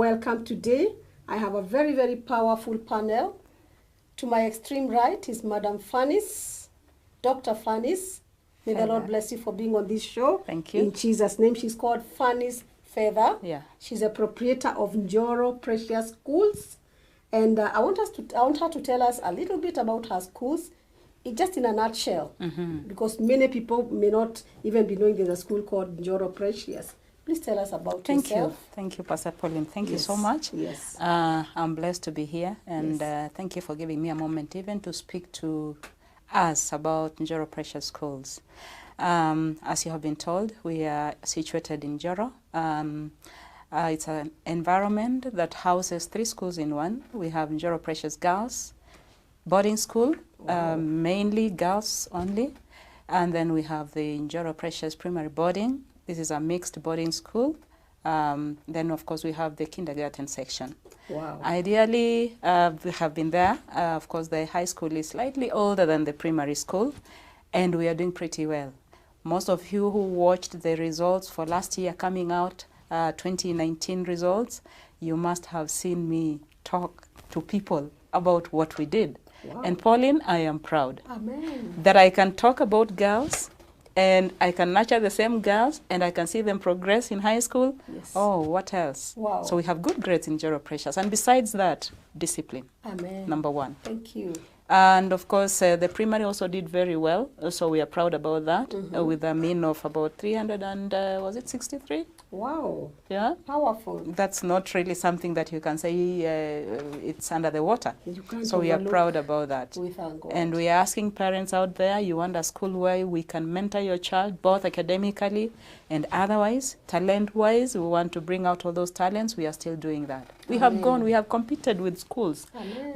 Welcome today. I have a very, very powerful panel. To my extreme right is Madam Fannis, Dr. Fannis. May the Lord bless you for being on this show. Thank you. In Jesus' name, she's called Fannis Feather. Yeah. She's a proprietor of Njoro Precious Schools. And I want her to tell us a little bit about her schools, just in a nutshell, because many people may not even be knowing there's a school called Njoro Precious. Please tell us about yourself. Thank you, Pastor Pauline. Thank you so much. Yes. I'm blessed to be here, and thank you for giving me a moment even to speak to us about Njoro Precious Schools. As you have been told, we are situated in Njoro. It's an environment that houses 3 schools in one. We have Njoro Precious Girls Boarding School, mainly girls only. And then we have the Njoro Precious Primary Boarding. This is a mixed boarding school. Then, of course, we have the kindergarten section. Wow. Ideally, we have been there. Of course, the high school is slightly older than the primary school, and we are doing pretty well. Most of you who watched the results for last year coming out, 2019 results, you must have seen me talk to people about what we did. Wow. And Pauline, I am proud Amen. that I can talk about girls and I can nurture the same girls and I can see them progress in high school. Yes. Oh, what else? Wow. So we have good grades in Njoro Precious. And besides that, discipline, Amen. number 1. Thank you. And of course, the primary also did very well. So we are proud about that with a mean of about 300 and, was it 63? Wow. Yeah. Powerful. That's not really something that you can say it's under the water. You can't So we are overlook. proud about that. We thank God. And we are asking parents out there, you want a school where we can mentor your child, both academically and otherwise, talent-wise. We want to bring out all those talents. We are still doing that. We have gone, we have competed with schools. Amen.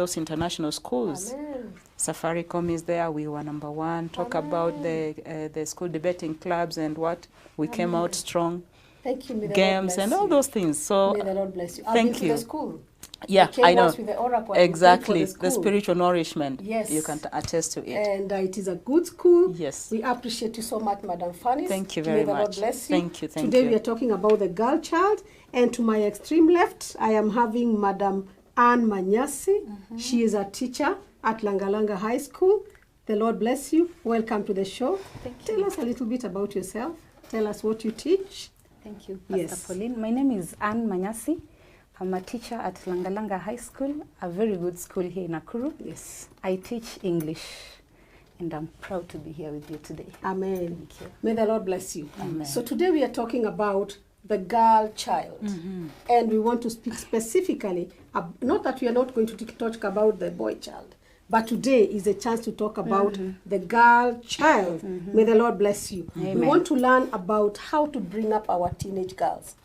Those international schools. Amen. Safaricom is there. We were number 1. Talk about the school debating clubs and what. We came out strong. Thank you. May the Lord Games bless and all you. those things. So May the Lord bless you. I've thank been to you. the school. Yeah, came I know. once with the oracle and Exactly. we prayed for The school. spiritual nourishment. Yes. You can attest to it. And it is a good school. Yes. We appreciate you so much, Madam Fannis. Thank you May very the Lord much. bless you. Thank you. Today we are talking about the girl child. And to my extreme left, I am having Madam Ann Manyasi. She is a teacher at Langalanga High School. The Lord bless you. Welcome to the show. Thank you. Tell us a little bit about yourself. Tell us what you teach. Thank you, Pastor Yes. Pauline. My name is Ann Manyasi. I'm a teacher at Langalanga High School, a very good school here in Nakuru. Yes. I teach English, and I'm proud to be here with you today. Amen. Thank you. May the Lord bless you. Amen. So today we are talking about the girl child. And we want to speak specifically, not that we are not going to talk about the boy child, but today is a chance to talk about the girl child. May the Lord bless you. Amen. We want to learn about how to bring up our teenage girls.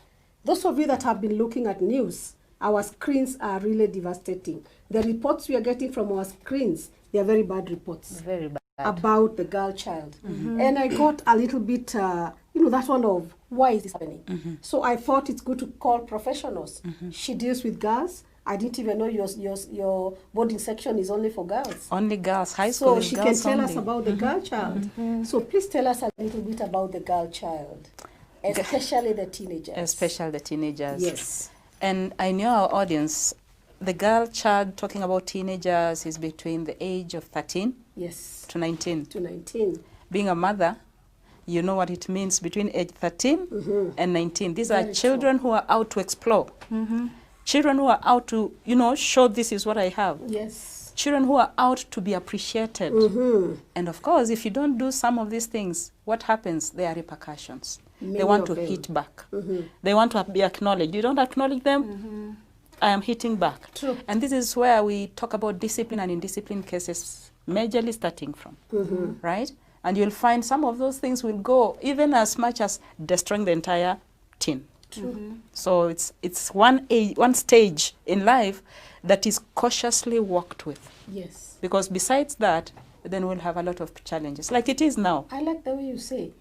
Those of you that have been looking at news, our screens are really devastating. The reports we are getting from our screens, they are very bad reports Very bad. about the girl child. And I got a little bit, that one of, why is this happening? So I thought it's good to call professionals. She deals with girls. I didn't even know your boarding section is only for girls. Only girls, high school So is she can girls tell us only. about the girl child. So please tell us a little bit about the girl child, especially the teenagers. Especially the teenagers. Yes. And I know our audience, the girl child, talking about teenagers, is between the age of 13 Yes. to 19. To 19. Being a mother, you know what it means between age 13 and 19. These Very are children who are out to explore. Children who are out to, show this is what I have. Yes. Children who are out to be appreciated. And of course, if you don't do some of these things, what happens? There are repercussions. Many they want to of them. hit back. They want to be acknowledged. You don't acknowledge them, I am hitting back. True. And this is where we talk about discipline and indiscipline cases, majorly starting from, right? And you'll find some of those things will go even as much as destroying the entire teen. True. So it's one stage in life that is cautiously worked with. Yes. Because besides that, then we'll have a lot of challenges, like it is now. I like the way you say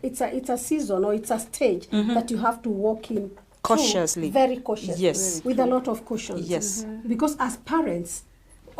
it's a season or it's a stage that you have to walk in Cautiously. very cautiously, Yes. with a lot of caution. Yes. Because as parents,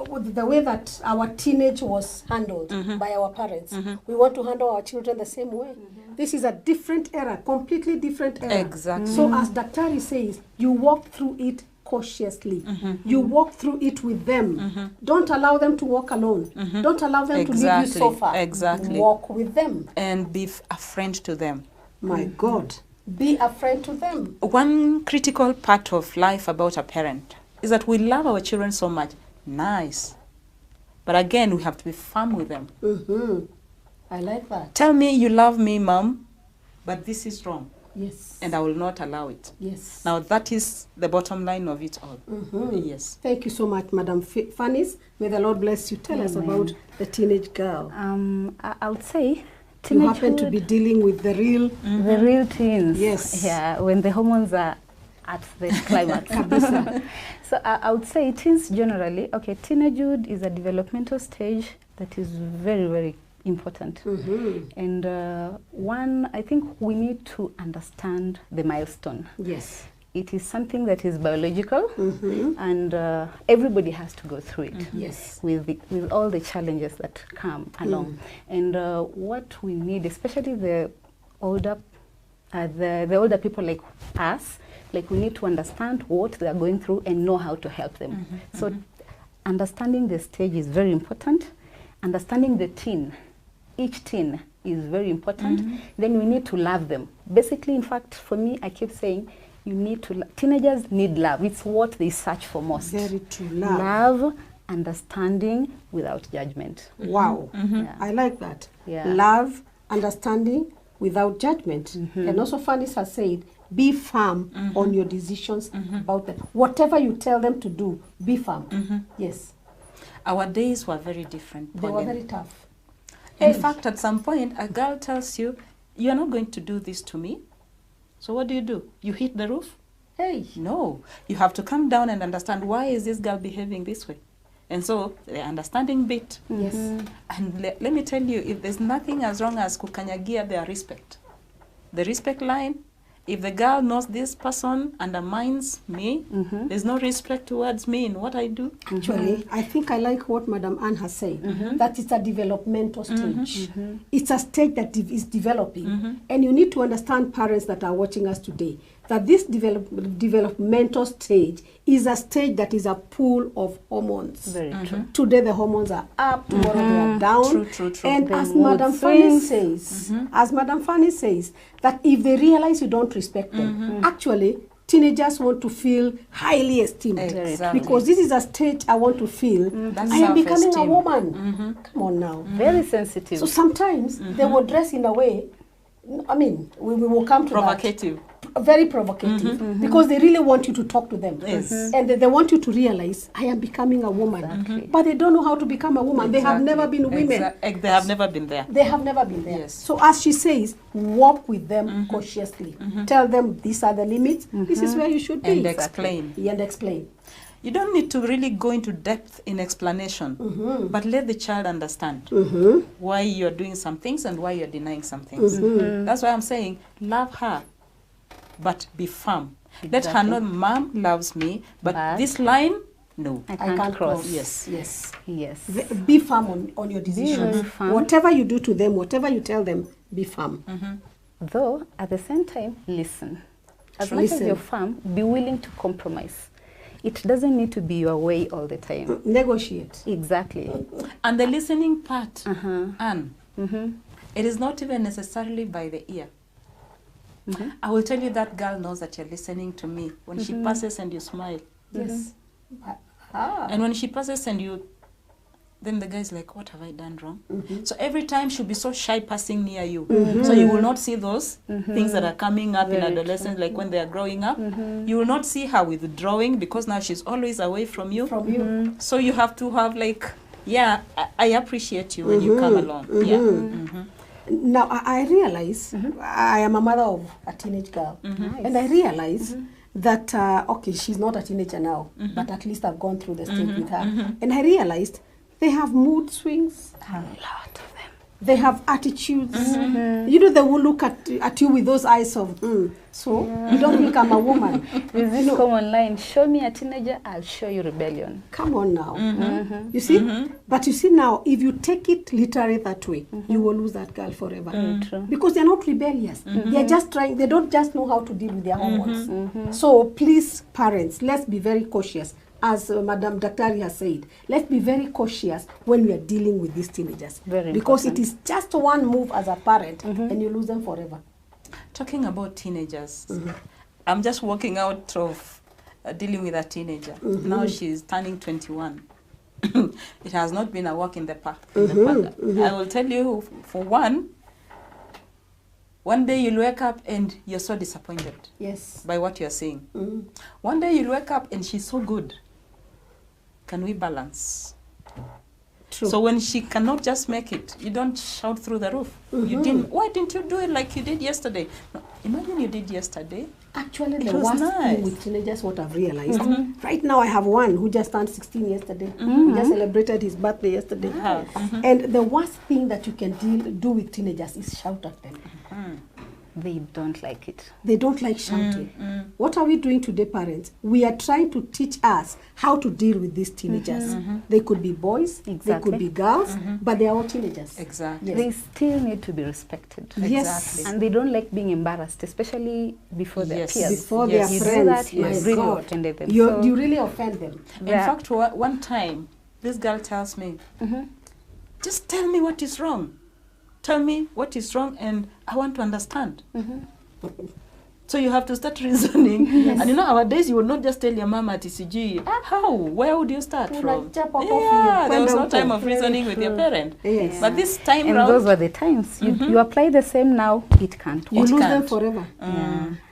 the way that our teenage was handled by our parents. We want to handle our children the same way. This is a different era, completely different era. Exactly. So as Daktari says, you walk through it cautiously. You walk through it with them. Don't allow them to walk alone. Don't allow them to leave you so far. Exactly. Walk with them. And be a friend to them. My God. Be a friend to them. One critical part of life about a parent is that we love our children so much. Nice. But again, we have to be firm with them. I like that. Tell me you love me, Mom, but this is wrong. Yes. And I will not allow it. Yes. Now, that is the bottom line of it all. Yes. Thank you so much, Madam Fannis. May the Lord bless you. Tell us about the teenage girl. I would say You happen to be dealing with the real... the real teens. Yes. Yeah, when the hormones are at the climax. So I would say teens generally, okay, teenagehood is a developmental stage that is very, very important. And one, I think we need to understand the milestone. Yes. It is something that is biological, and everybody has to go through it. Yes. With all the challenges that come along. And what we need, especially the older people like us, like we need to understand what they are going through and know how to help them. So understanding the stage is very important. Understanding the teen, each teen is very important. Then we need to love them. Basically, in fact, for me, I keep saying, you need to, teenagers need love. It's what they search for most. Very true. Love. Love, understanding without judgment. Wow. I like that. Yeah. Love, understanding without judgment. And also Fannis has said, be firm on your decisions about them. Whatever you tell them to do, be firm. Yes. Our days were very different. They were Pauline. very tough. In fact, at some point, a girl tells you, you're not going to do this to me. So what do? You hit the roof? Hey. No. You have to come down and understand, why is this girl behaving this way? And so the understanding bit. Yes. And let me tell you, if there's nothing as wrong as kukanyagia their respect, the respect line, if the girl knows this person undermines me, there's no respect towards me in what I do. Actually, I think I like what Madam Anne has said, that it's a developmental stage. It's a stage that is developing. And you need to understand, parents that are watching us today, that this developmental stage is a stage that is a pool of hormones. Very true. Today the hormones are up, tomorrow they are down. True. And The as mood Madam Fanny swings. says, that if they realize you don't respect them, actually teenagers want to feel highly esteemed. Exactly. Because this is a stage I want to feel, That's I am becoming a self-esteem. woman. Come on now. Very sensitive. So sometimes they will dress in a way, I mean, we will come to Provocative. that. Very provocative. Because they really want you to talk to them. Yes. And they want you to realize, I am becoming a woman. Exactly. But they don't know how to become a woman. They have never been women. They have never been there. They have never been there. Yes. So as she says, walk with them cautiously. Tell them these are the limits. This is where you should be. And explain. And explain. You don't need to really go into depth in explanation, but let the child understand why you're doing some things and why you're denying some things. That's why I'm saying, love her, but be firm. Let her know, Mom loves me, but this line, no. I I can't cross. Yes. Yes. Be firm on your decisions. very firm. Whatever you do to them, whatever you tell them, be firm. Though, at the same time, listen. As much as Listen. you're firm, be willing to compromise. It doesn't need to be your way all the time. Negotiate. Exactly. And the listening part, Anne, it is not even necessarily by the ear. I will tell you that girl knows that you're listening to me when she passes and you smile. Yes. And when she passes and you, then the guy's like, what have I done wrong? So every time she'll be so shy passing near you. So you will not see those things that are coming up in adolescence, like when they are growing up. You will not see her withdrawing because now she's always away from you. So you have to have like, yeah, I appreciate you when you come along. Yeah. Now, I realize I am a mother of a teenage girl. And I realize that, okay, she's not a teenager now, but at least I've gone through the stage with her. And I realized they have mood swings, a lot of them. They have attitudes. You know, they will look at you with those eyes of, so you don't think I'm a woman. There's this common line, show me a teenager, I'll show you rebellion. Come on now. You see? But you see now, if you take it literally that way, you will lose that girl forever. True. Because they're not rebellious. They're just trying, they don't just know how to deal with their hormones. So please, parents, let's be very cautious. As Madam Daktari has said, let's be very cautious when we are dealing with these teenagers. Because it is just one move as a parent and you lose them forever. Talking about teenagers, I'm just walking out of dealing with a teenager. Now she's turning 21. It has not been a walk in the park. I will tell you, for one day you'll wake up and you're so disappointed by what you're seeing. One day you'll wake up and she's so good. Can we balance? True. So when she cannot just make it, you don't shout through the roof. Why didn't you do it like you did yesterday? No, imagine you did yesterday. Actually, the worst thing with teenagers, what I've realized, right now I have one who just turned 16 yesterday. He just celebrated his birthday yesterday. And the worst thing that you can do with teenagers is shout at them. They don't like it. They don't like shouting. What are we doing today, parents? We are trying to teach us how to deal with these teenagers. They could be boys, they could be girls, but they are all teenagers. Exactly. They still need to be respected. Yes. And they don't like being embarrassed, especially before their peers. Before their You friends. do that, you My really God. offended them. You really offend them. In fact, one time, this girl tells me, just tell me what is wrong. Tell me what is wrong and I want to understand. So you have to start reasoning. And you know, nowadays you will not just tell your mama at TCG. How? Where would you start from? Yeah, there was no time of reasoning with your parent. Yes. But this time and round, those were the times. You apply the same now, it can't You work. lose them forever.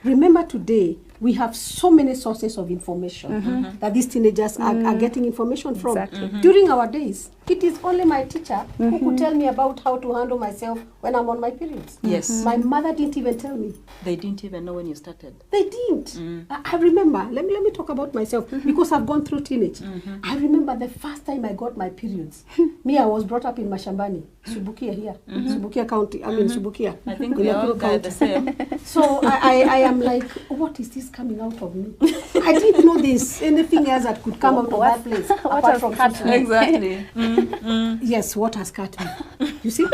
Remember today, we have so many sources of information that these teenagers are getting information from. During our days, it is only my teacher who could tell me about how to handle myself when I'm on my periods. Yes. My mother didn't even tell me. they didn't even know when you started. They didn't. I remember, let me talk about myself, because I've gone through teenage. I remember the first time I got my periods. I was brought up in Mashambani, Subukia here, Subukia County, Subukia. I think we all got the same. So I am like, what is this coming out of me? I didn't know there's anything else that could come out of that place apart from suturing. Exactly. Yes, what has cut me? You see?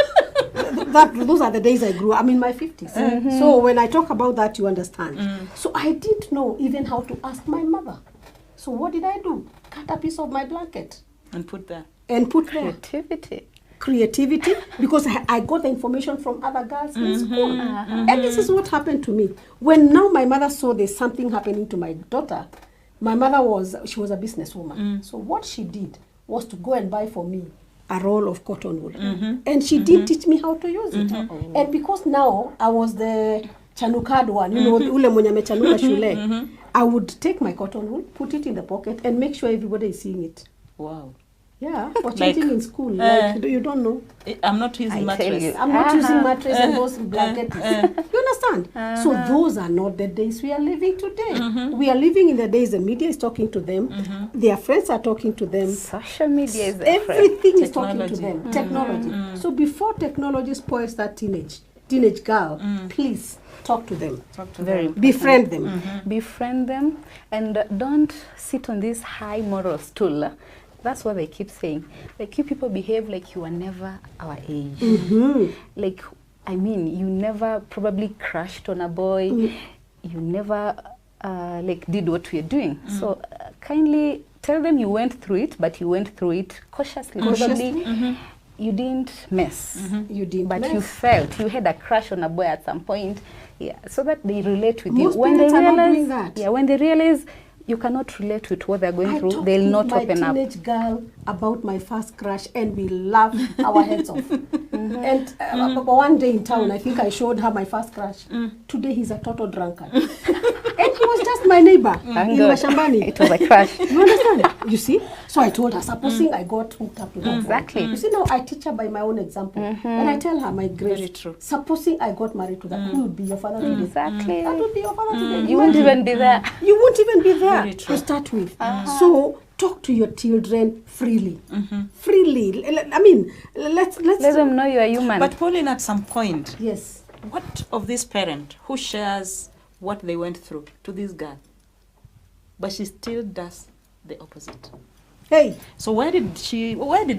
Those are the days I grew. I'm in my 50s. So when I talk about that, you understand. So I didn't know even how to ask my mother. So what did I do? Cut a piece of my blanket. And put there. And put there. Creativity, because I got the information from other girls in school. And this is what happened to me. When now my mother saw there's something happening to my daughter, my mother was a businesswoman. So what she did was to go and buy for me a roll of cotton wool. And she did teach me how to use it. And because now I was the chanukad one, you know, ule mwenye amechanuka shule, I would take my cotton wool, put it in the pocket, and make sure everybody is seeing it. Wow. Yeah, for changing in school. Like, you don't know. I'm not using mattress. I'm not using mattress and those blankets. You understand? So those are not the days we are living today. We are living in the days the media is talking to them. Their friends are talking to them. Social media is everything is talking to them. Technology. So before technology spoils that teenage girl, please talk to them. Befriend them. Befriend them, and don't sit on this high moral stool. That's what they keep saying. Like, you people behave like you were never our age. Like, I mean, you never probably crashed on a boy. You never like did what we're doing. So kindly tell them you went through it, but you went through it cautiously. Probably you didn't mess. You didn't but mess. you felt you had a crush on a boy at some point. Yeah, so that they relate with Most you. When they parents are not realize, doing that. yeah, when they realize you cannot relate with what they're going through, they'll not open up. I talked to my teenage girl about my first crush, and we laughed our heads off. And one day in town, I think I showed her my first crush. Today he's a total drunkard. And he was just my neighbor in Mashambani. It was a crush. You understand? You see? So I told her, supposing I got hooked up with that Exactly. boy. You see, now I teach her by my own example. And I tell her, my grace, Very true. supposing I got married to that, who would be your father today? Exactly. That would be your father today. You won't even be there. You won't even be there Very true. to start with. So talk to your children freely. Freely. I mean, let's Let them know you are human. But Pauline, at some point, yes. what of this parent who shares what they went through to this girl, but she still does the opposite? Hey, So where did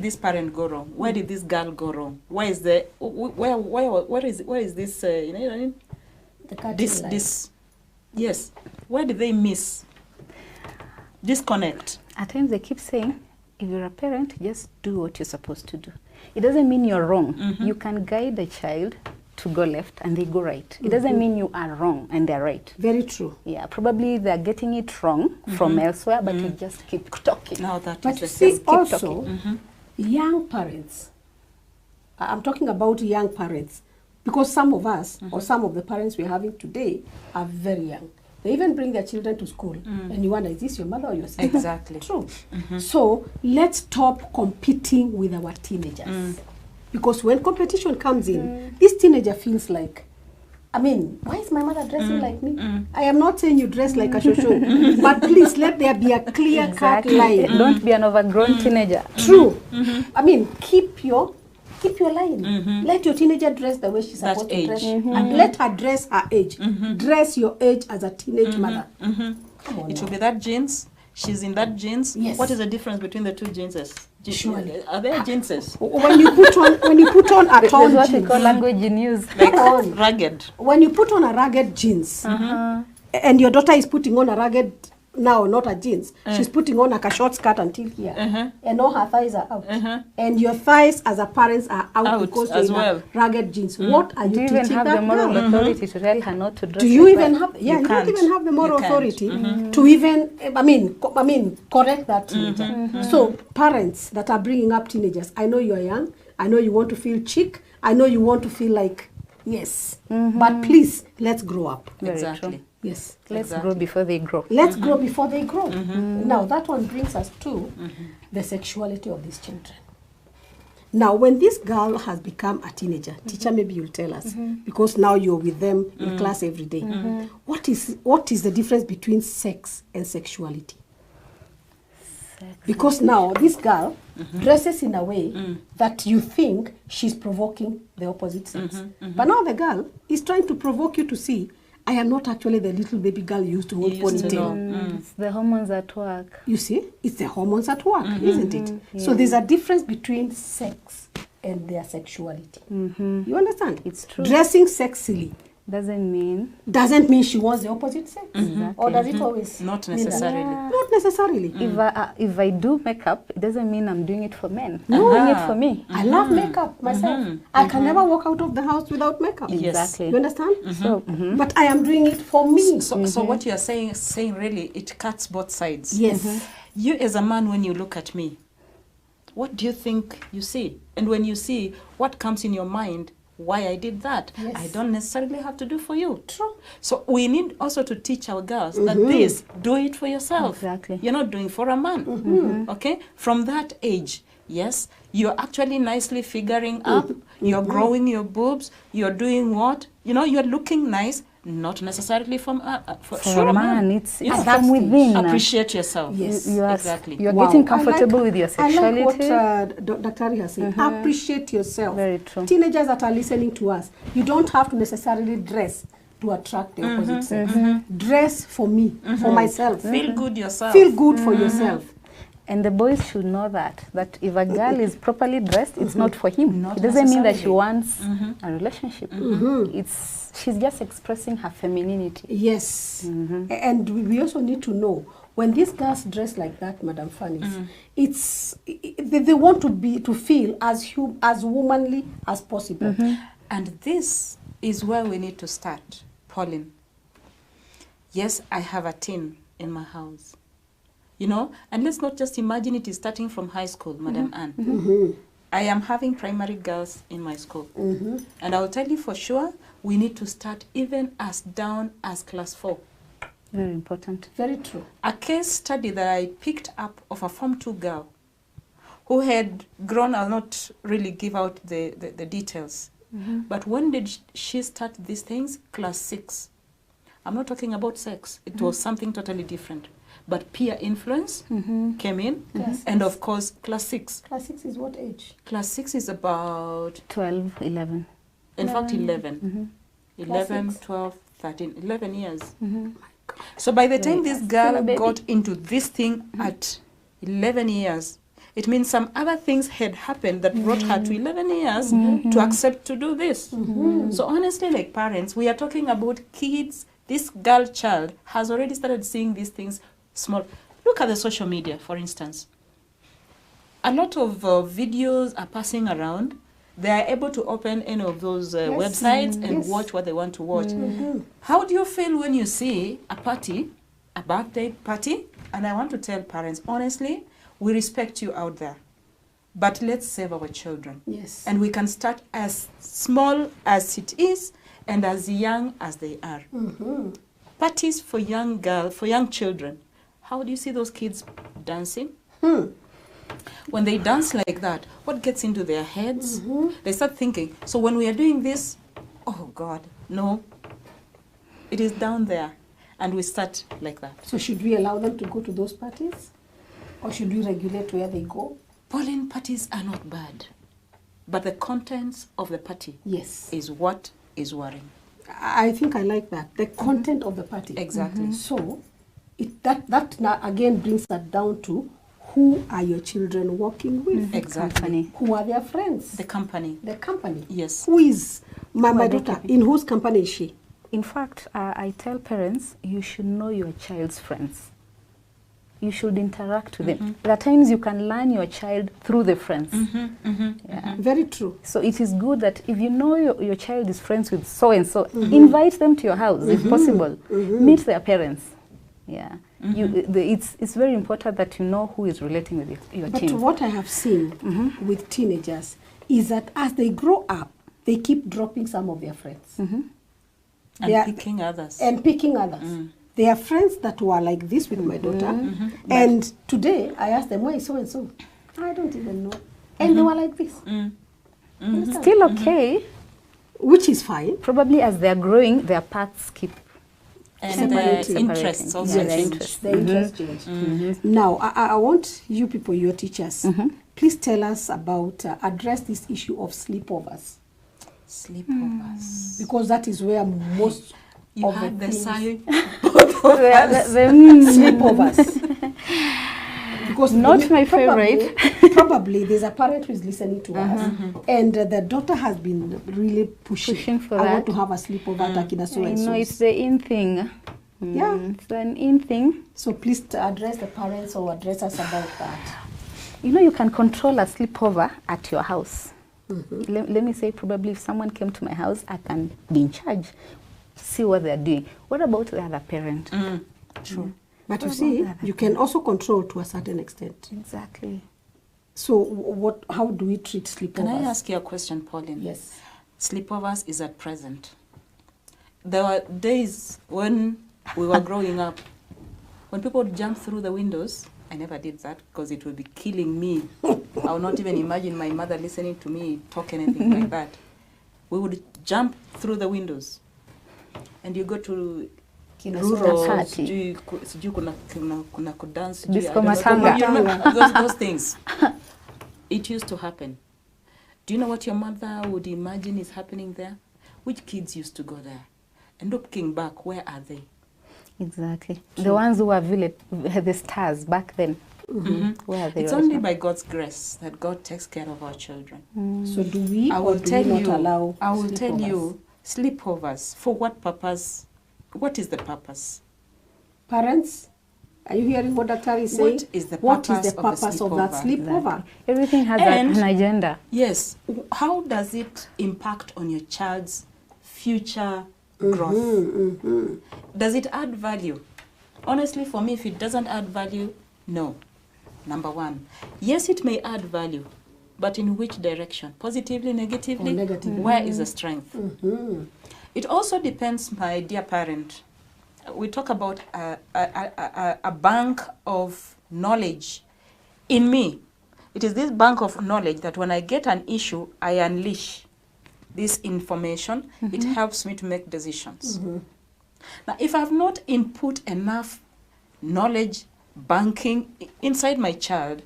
this parent go wrong? Where did this girl go wrong? Where is this you know what I mean? the cutting line. This yes. Where did they miss? Disconnect. At times they keep saying, if you're a parent, just do what you're supposed to do. It doesn't mean you're wrong. You can guide a child to go left and they go right. It doesn't mean you are wrong and they're right. Very true. Yeah, probably they're getting it wrong from elsewhere, but you just keep talking. Now that But is you the see, thing. also, young parents, I'm talking about young parents, because some of us, or some of the parents we're having today, are very young. They even bring their children to school, and you wonder, is this your mother or your sister? Exactly. True. So let's stop competing with our teenagers. Because when competition comes in, this teenager feels like, I mean, why is my mother dressing like me? I am not saying you dress like a shosho, but please let there be a clear-cut line. Don't be an overgrown teenager. True. I mean, keep your line. Let your teenager dress the way she's That supposed age. to dress. And let her dress her age. Dress your age as a teenage mother. Come on It now. will be that jeans. She's in that jeans. Yes. What is the difference between the two jeanses? Surely. Are there jeanses? When you put on a There's torn what we jeans, call language in use. Like on. ragged. when you put on a ragged jeans, and your daughter is putting on a ragged, now not a jeans, she's putting on like a short skirt until here, and all her thighs are out, and your thighs as a parents are out because as you're well. in a ragged jeans. What are Do you you even teaching have the that moral girl? authority to tell her not to dress Do you like even that? have? Yeah, You you don't can't. even have the moral You can't. authority to even. I mean, correct that teenager. So parents that are bringing up teenagers, I know you are young. I know you want to feel chic. I know you want to feel like yes, but please let's grow up. Very Exactly. true. Yes. Let's Exactly. grow before they grow. Let's grow before they grow. Now that one brings us to the sexuality of these children. Now, when this girl has become a teenager, teacher, maybe you'll tell us, because now you're with them in class every day. What is the difference between sex and sexuality? Because now this girl dresses in a way that you think she's provoking the opposite sex. But now the girl is trying to provoke you to see, I am not actually the little baby girl you used to hold You used to ponytail. know. It's the hormones at work. You see, it's the hormones at work, isn't it? So there's a difference between sex and their sexuality. You understand? It's true. Dressing sexily Doesn't mean she wants the opposite sex. Or does it always? Not mean that? necessarily. Not necessarily. If I do makeup, it doesn't mean I'm doing it for men. No. I'm doing it for me. I love makeup myself. I can never walk out of the house without makeup. Yes. Exactly. You understand? So, But I am doing it for me. So what you are saying really, it cuts both sides. Yes. You as a man, when you look at me, what do you think you see? And when you see, what comes in your mind? Why I did that? Yes. I don't necessarily have to do for you. True. So we need also to teach our girls that this, do it for yourself. Exactly. You're not doing for a man. Okay? From that age, yes, you're actually nicely figuring up, you're growing your boobs, you're doing what? You know, you're looking nice, not necessarily for for a man, it's You know, from within. appreciate yourself. Yes. You are, Exactly. You're Wow. getting comfortable with your I sexuality. like what Dr. has said. Appreciate yourself. Very true. Teenagers that are listening to us, you don't have to necessarily dress to attract the opposite sex. Dress for me, for myself. Feel good yourself. Feel good for yourself. And the boys should know that if a girl is properly dressed, it's not for him. Not It doesn't mean that she necessarily. wants a relationship. She's just expressing her femininity. Yes. And we also need to know, when these girls dress like that, Madam Fanny, they want to feel as womanly as possible. And this is where we need to start, Pauline. Yes, I have a teen in my house. You know, and let's not just imagine it is starting from high school, Madam Anne. I am having primary girls in my school. And I'll tell you for sure, we need to start even as down as class 4. Very important. Very true. A case study that I picked up of a Form 2 girl who had grown, I'll not really give out the details. But when did she start these things? Class 6. I'm not talking about sex. It was something totally different. but peer influence came in. Yes. And of course, class 6. Class 6 is what age? Class 6 is about, 12, 11. in fact, 11. 11, Class 12, 13, 11 years. Mm-hmm. So by the time this Still a girl baby. got into this thing at 11 years, it means some other things had happened that brought her to 11 years to accept to do this. So honestly, like parents, we are talking about kids. This girl child has already started seeing these things small. Look at the social media, for instance. A lot of videos are passing around. They are able to open any of those websites and Yes. watch what they want to watch. How do you feel when you see a party, a birthday party? And I want to tell parents, honestly, we respect you out there, but let's save our children. Yes. And we can start as small as it is and as young as they are. Parties for young children. How do you see those kids dancing? When they dance like that, what gets into their heads? They start thinking, so when we are doing this, oh God, no, it is down there. And we start like that. So should we allow them to go to those parties? Or should we regulate where they go? Pollen parties are not bad, but the contents of the party Yes. is what is worrying. I think I like that. The content of the party. Exactly. So that now again brings that down to who are your children working with? Exactly. Who are their friends? The company. The company. Yes. Who is my are they daughter? keeping? In whose company is she? In fact, I tell parents, you should know your child's friends. You should interact with them. There are times you can learn your child through the friends. Yeah. Very true. So it is good that if you know your child is friends with so-and-so, invite them to your house if possible. Meet their parents. Yeah. It's very important that you know who is relating with your But teen. what I have seen with teenagers is that as they grow up, they keep dropping some of their friends. And They are- picking others. And picking others. They are friends that were like this with my daughter. And today, I asked them, where is so-and-so? I don't even know. And they were like this. Understand? Still okay. Which is fine. Probably as they are growing, their paths keep And Separating. the interests Separating. also Yeah, their change. interests. The interest change. Now, I want you people, your teachers, please tell us about, address this issue of sleepovers. Sleepovers. Because that is where most You of had the things- sigh. Sleepovers. Because Not my probably- favorite. Probably there's a parent who is listening to us, and the daughter has been really pushing For I want that. to have a sleepover at Akina so I and know it's so. the in thing. Yeah. It's an in thing. So please address the parents or address us about that. You know, you can control a sleepover at your house. Let me say, probably if someone came to my house, I can be in charge, see what they're doing. What about the other parent? True. But you What see, about that? you can also control to a certain extent. Exactly. So how do we treat sleepovers? Can I ask you a question, Pauline? Yes. Sleepovers is at present. There were days when we were growing up, when people would jump through the windows. I never did that because it would be killing me. I would not even imagine my mother listening to me talk anything like that. We would jump through the windows. And you go to rural, party. sijui kuna kudance, sijui, Disco I don't know. matanga. You remember those things. It used to happen. Do you know what your mother would imagine is happening there? Which kids used to go there? And looking back, where are they? Exactly. The ones who were the stars back then. Where are they It's right only now? by God's grace that God takes care of our children. So do we I or will do tell we not you. allow I will tell sleepovers? you. Sleepovers. For what purpose? What is the purpose? Parents, are you hearing what Dr. is saying? What is the What is purpose the of the purpose of that sleepover? sleepover? Everything has And- an agenda. Yes. How does it impact on your child's future growth? Does it add value? Honestly, for me, if it doesn't add value, no. Number one. Yes, it may add value, but in which direction? Positively, negatively? Or negatively. Where is the strength? It also depends, my dear parent. We talk about a bank of knowledge. In me, it is this bank of knowledge that when I get an issue, I unleash this information. It helps me to make decisions. Now, if I've not input enough knowledge, banking inside my child,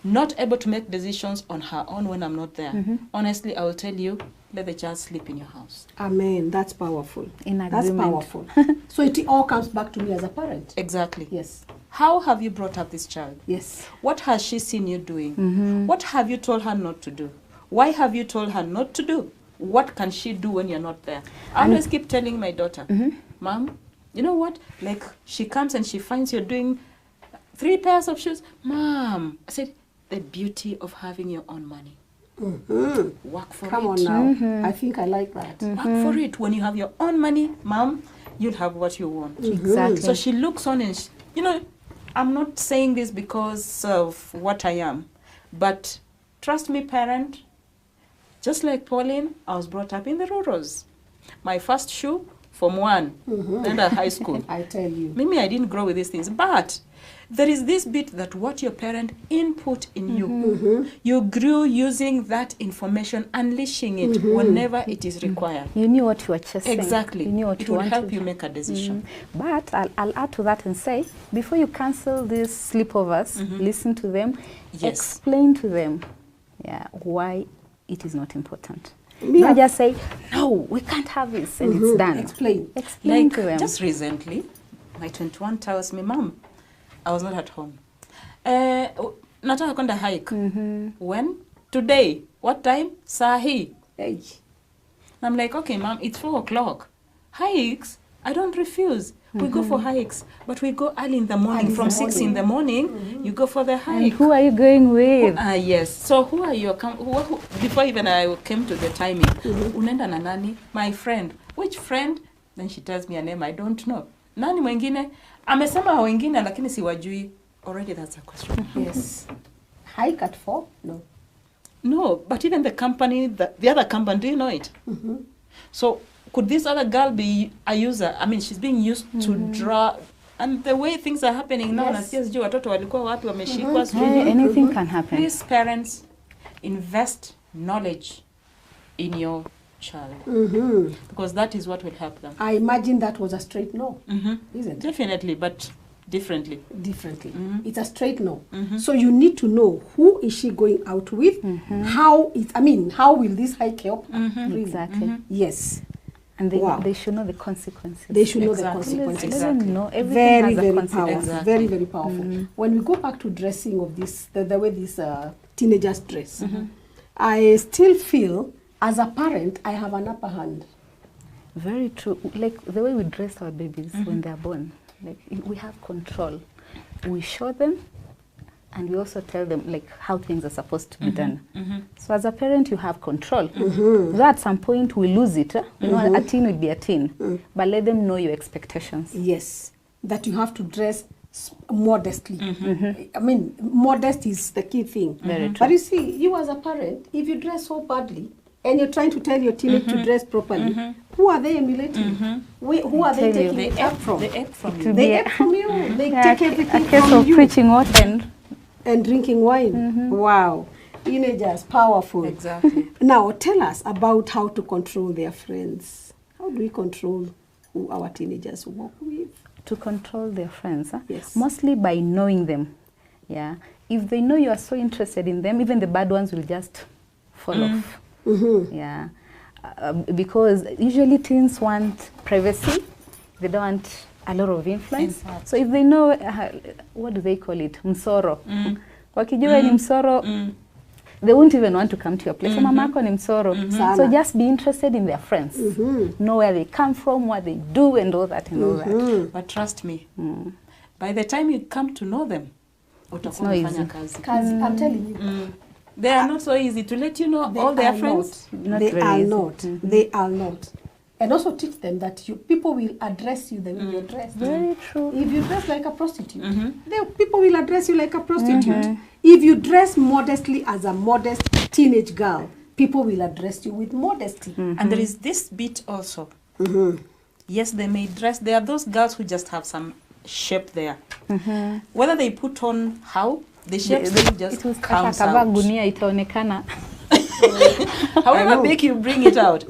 not able to make decisions on her own when I'm not there. Honestly, I will tell you, let the child sleep in your house. Amen. That's powerful. In That's agreement. powerful. So it all comes back to me as a parent. Exactly. Yes. How have you brought up this child? Yes. What has she seen you doing? What have you told her not to do? Why have you told her not to do? What can she do when you're not there? I always keep telling my daughter, Mom, you know what? Like, she comes and she finds you're doing 3 pairs of shoes. Mom, I said, the beauty of having your own money. Work for Come it. on now. I think I like that. Work for it. When you have your own money, Mom, you'll have what you want. Exactly. So she looks on and, you know, I'm not saying this because of what I am, but trust me, parent, just like Pauline, I was brought up in the Rurals. My first shoe, Form 1, then at high school. I tell you. Maybe I didn't grow with these things, but there is this bit that what your parent input in you, you grew using that information, unleashing it whenever it is required. You knew what you were chasing. Exactly. You knew what It you will wanted. help you make a decision. But I'll add to that and say, before you cancel these sleepovers, listen to them, Yes. explain to them why it is not important. Me, Not just say, no, we can't have this, and it's done. Explain. Explain Like to them. just recently, my 21 tells me, Mom, I was not at home. Nataka kwenda hike. When? Today. What time? Sahi. Hey. I'm like, okay, Mom, it's 4 o'clock. Hikes? I don't refuse. We go for hikes, but we go early in the morning. Early in From the 6 in the morning, you go for the And hike. who are you going with? Yes. So who are you? Before even I came to the timing, unaenda na nani? My friend. Which friend? Then she tells me a name I don't know. Nani mwingine? Amesema wengine lakini siwajui. Already that's a question. Yes. Hike at 4? No. No, but even the company, the other company, do you know it? So could this other girl be a user? I mean, she's being used to draw. And the way things are happening now, Yes. nasikia sijui watoto walikuwa wapi wameshikwa sijui. Anything can happen. Please, parents, invest knowledge in your child because that is what will help them. I imagine that was a straight no, isn't it? Definitely, but differently. Differently. It's a straight no. So you need to know who is she going out with, how will this hike help? Really? Exactly. Yes. And Wow. they should know the consequences. They should know the Exactly. consequences. Let them know everything Very, has a very consequence. powerful. Exactly. Very, very powerful. When we go back to dressing of this, the way these teenagers dress, I still feel, as a parent, I have an upper hand. Very true. Like the way we dress our babies when they're born, like we have control. We show them, and we also tell them like how things are supposed to be done. So as a parent, you have control. Though at some point we lose it. You know, a teen will be a teen, but let them know your expectations. Yes, that you have to dress modestly. I mean, modest is the key thing. Very true. But you see, you as a parent, if you dress so badly and you're trying to tell your teenage to dress properly, who are they emulating? Who are they Tell you. taking it up from? They ape from It you. will They be ate from you. They Yeah, take everything a case from of you. preaching open. And drinking wine. Wow. Teenagers, powerful. Exactly. Now, tell us about how to control their friends. How do we control who our teenagers walk with? To control their friends, Yes. mostly by knowing them. Yeah, if they know you are so interested in them, even the bad ones will just fall off. Yeah, because usually teens want privacy. They don't want a lot of influence. Exactly. So if they know, what do they call it? Msoro. Wakijua ni msoro, they won't even want to come to your place. Mamako ni msoro. Sana. So just be interested in their friends. Know where they come from, what they do, and all that and all that. But trust me, by the time you come to know them, utakuwa not umefanya easy. kazi. Because I'm telling you, They are not so easy to let you know they all their are friends. Not they very are easy. not. They are not. And also teach them that people will address you the way you're dressed. Very true. If you dress like a prostitute, people will address you like a prostitute. If you dress modestly as a modest teenage girl, people will address you with modesty. And there is this bit also. Yes, they may dress. There are those girls who just have some shape there. Whether they put on how, the shape still just comes Kavaa out. gunia itaonekana. However big you bring it out.